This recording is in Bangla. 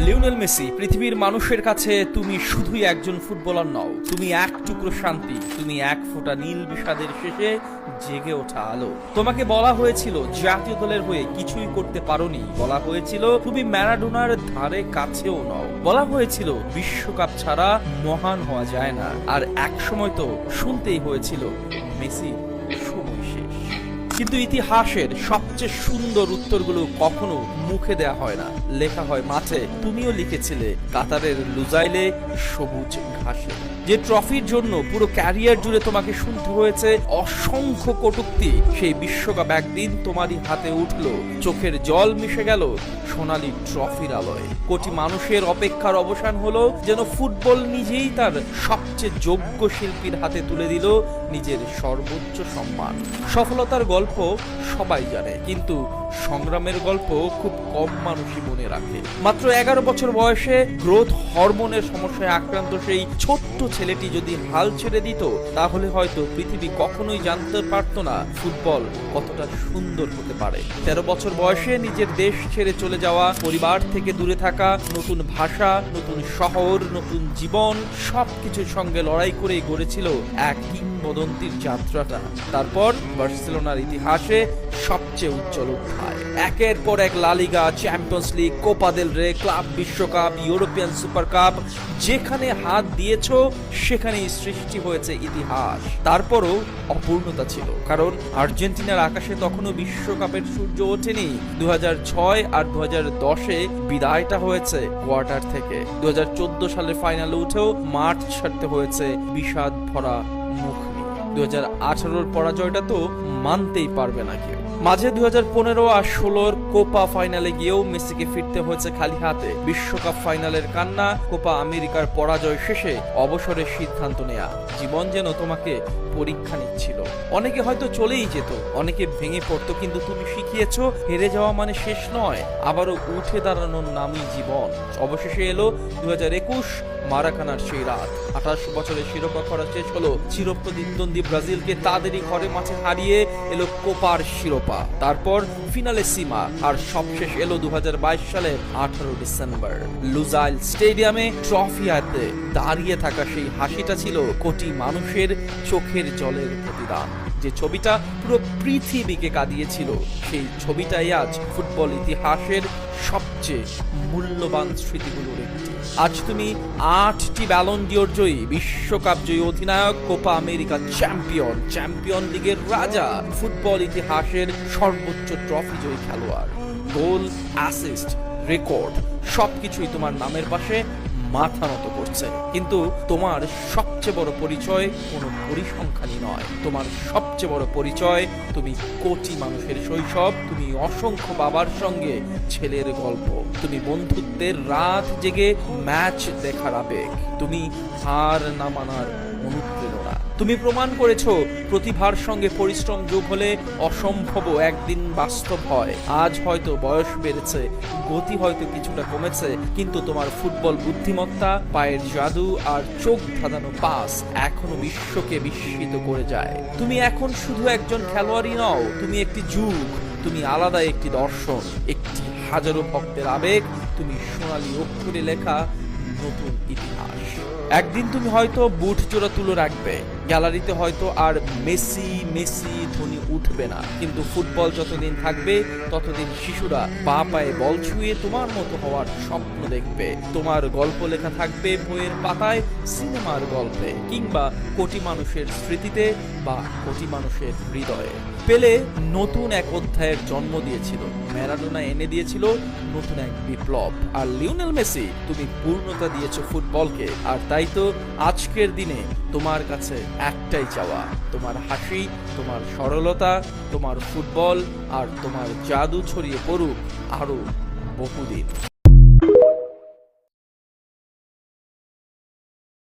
লিওনেল মেসি, পৃথিবীর মানুষের কাছে তুমি শুধুই একজন ফুটবলার নও, তুমি এক টুকরো শান্তি, তুমি এক ফোঁটা নীল বিষাদের শেষে জেগে ওঠা আলো। তোমাকে বলা হয়েছিল জাতীয় দলের হয়ে কিছুই করতে পারোনি, বলা হয়েছিল তুমি ম্যারাডোনার ধারে কাছেও নও, বলা হয়েছিল বিশ্বকাপ ছাড়া মহান হওয়া যায় না, আর এক সময় তো শুনতেই হয়েছিল মেসি সময় শেষ। কিন্তু ইতিহাসের সবচেয়ে সুন্দর উত্তরগুলো কখনো মুখে দেয়া হয় না, লেখা হয় মাঠে। তুমিও লিখেছিলে কাতারের লুজাইলে সবুজ ঘাসে। যে ট্রফির জন্য পুরো ক্যারিয়ার জুড়ে তোমাকে শুনতে হয়েছে অসংখ্য কটূক্তি, সেই বিশ্বকাপ একদিন তোমারই হাতে উঠলো, চোখের জল মিশে গেল সোনালী ট্রফির আলোয়। কোটি মানুষের অপেক্ষার অবসান হলো, যেন ফুটবল নিজেই তার সবচেয়ে যোগ্য শিল্পীর হাতে তুলে দিল নিজের সর্বোচ্চ সম্মান। সফলতার গল্প সবাই জানে, কিন্তু সংগ্রামের গল্প খুব কম মানুষই মনে রাখে। মাত্র 11 বছর বয়সে গ্রোথ হরমোনের সমস্যায় আক্রান্ত সেই ছোট্ট ছেলেটি যদি হাল ছেড়ে দিত, তাহলে হয়তো পৃথিবী কখনোই জানতে পারত না ফুটবল কতটা সুন্দর হতে পারে। 13 বছর বয়সে নিজের দেশ ছেড়ে চলে যাওয়া, পরিবার থেকে দূরে থাকা, নতুন ভাষা, নতুন শহর, নতুন জীবন, সবকিছুর সঙ্গে লড়াই করেই গড়েছিল এক কিংবদন্তির যাত্রাটা। তারপর বার্সেলোনার ইতিহাসে সবচেয়ে উজ্জ্বল অধ্যায়, একের পর এক লা লিগা, চ্যাম্পিয়ন্স লিগ, কোপা দেল রে, ক্লাব বিশ্বকাপ, ইউরোপিয়ান সুপার কাপ, যেখানে হাত দিয়েছ সেখানেই সৃষ্টি হয়েছে ইতিহাস। তারপরও অপূর্ণতা ছিল, কারণ আর্জেন্টিনার আকাশে তখনও বিশ্বকাপের সূর্য ওঠেনি। 2006 আর 2010-এ বিদায়টা হয়েছে কোয়ার্টার থেকে। 2014 সালের ফাইনালে উঠেও মাঠ ছাড়তে হয়েছে বিষাদ ভরা মুখ নিয়ে। 2018-র পরাজয়টা তো মানতেই পারবে না কেউ। মাঝে 2015 আর 16-র কোপা ফাইনালে গিয়েও মেসিকে ফিরতে হয়েছে খালি হাতে। বিশ্বকাপ ফাইনালের কান্না, কোপা আমেরিকার পরাজয় শেষে অবসরের সিদ্ধান্ত নেয়া, জীবন যেন তোমাকে পরীক্ষা নিচ্ছিল। অনেকে হয়তো চলেই যেত, অনেকে ভেঙে পড়তো, কিন্তু তুমি শিখিয়েছো হেরে যাওয়া মানে শেষ নয়, আবারও উঠে দাঁড়ানোর নামই জীবন। অবশেষে এলো 2021 মারাকানার সেই রাত। 28 বছরের শিরোপা খরা শেষ হলো, চিরপ্রতিদ্বন্দ্বী ব্রাজিলকে তাদেরই ঘরে মাঠে হারিয়ে এলো কোপার শিরোপা। তারপর ফিনালে সীমা, আর সবশেষ এলো 2022 সালের 18 ডিসেম্বর। লুজাইল স্টেডিয়ামে ট্রফি হাতে দাঁড়িয়ে থাকা সেই হাসিটা ছিল কোটি মানুষের চোখের জলের প্রতিদান। যে ছবিটা পুরো পৃথিবীকে কাঁদিয়েছিল, সেই ছবিটাই আজ ফুটবল ইতিহাসের সবচেয়ে মূল্যবান স্মৃতিগুলোর একটি। আজ তুমি 8টি ব্যালন ডিওর জয়ী, বিশ্বকাপ জয়ী অধিনায়ক, কোপা আমেরিকা চ্যাম্পিয়ন, চ্যাম্পিয়ন লিগের রাজা, ফুটবল ইতিহাসের সর্বোচ্চ ট্রফি জয়ী খেলোয়াড়। গোল, অ্যাসিস্ট, রেকর্ড সবকিছুই তোমার নামের পাশে মাথা নত করছে। কিন্তু তোমার সবচেয়ে বড় পরিচয় কোনো পরিসংখ্যানই নয়, তোমার সবচেয়ে বড় পরিচয় তুমি কোটি মানুষের শৈশব, তুমি অসংখ্য বাবার সঙ্গে ছেলের গল্প, তুমি বন্ধুত্বের রাত জেগে ম্যাচ দেখার আবেগ, তুমি হার না মানার অনুপ্রেরণা। তুমি প্রমাণ করেছো প্রতিভার সঙ্গে পরিশ্রম যোগ হলে অসম্ভব একদিন বাস্তব হয়। আজ হয়তো বয়স বেড়েছে, গতি হয়তো কিছুটা কমেছে, কিন্তু তোমার ফুটবল বুদ্ধিমত্তা, পায়ের জাদু আর চোখ ধাঁধানো পাস এখনো বিশ্বকে বিস্মিত করে যায়। তুমি এখন শুধু একজন খেলোয়াড়ই নও, তুমি একটি যুগ, তুমি আলাদা একটি দর্শন, একটি হাজারো ভক্তের আবেগ, তুমি সোনালী অক্ষরে লেখা নতুন ইতিহাস। একদিন তুমি হয়তো বুট জোড়া তুলে রাখবে, গ্যালারিতে হয়তো আর মেসি মেসি ধ্বনি উঠবে না, কিন্তু ফুটবল যতদিন থাকবে ততদিন শিশুরা পা পায়ে বল ছুঁয়ে তোমার মতো হওয়ার স্বপ্ন দেখবে। তোমার গল্প লেখা থাকবে বইয়ের পাতায়, সিনেমার গল্পে, কিংবা কোটি মানুষের স্মৃতিতে বা কোটি মানুষের হৃদয়ে। পেলে নতুন এক অধ্যায়ের জন্ম দিয়েছিল, ম্যারাডোনা এনে দিয়েছিল নতুন এক বিপ্লব, আর লিওনেল মেসি তুমি পূর্ণতা দিয়েছো ফুটবলকে। আর তাই তো আজকের দিনে তোমার কাছে একটাই চাওয়া, তোমার হাসি, তোমার সরলতা, তোমার ফুটবল আর তোমার জাদু ছড়িয়ে পড়ুক আরো বহুদিন।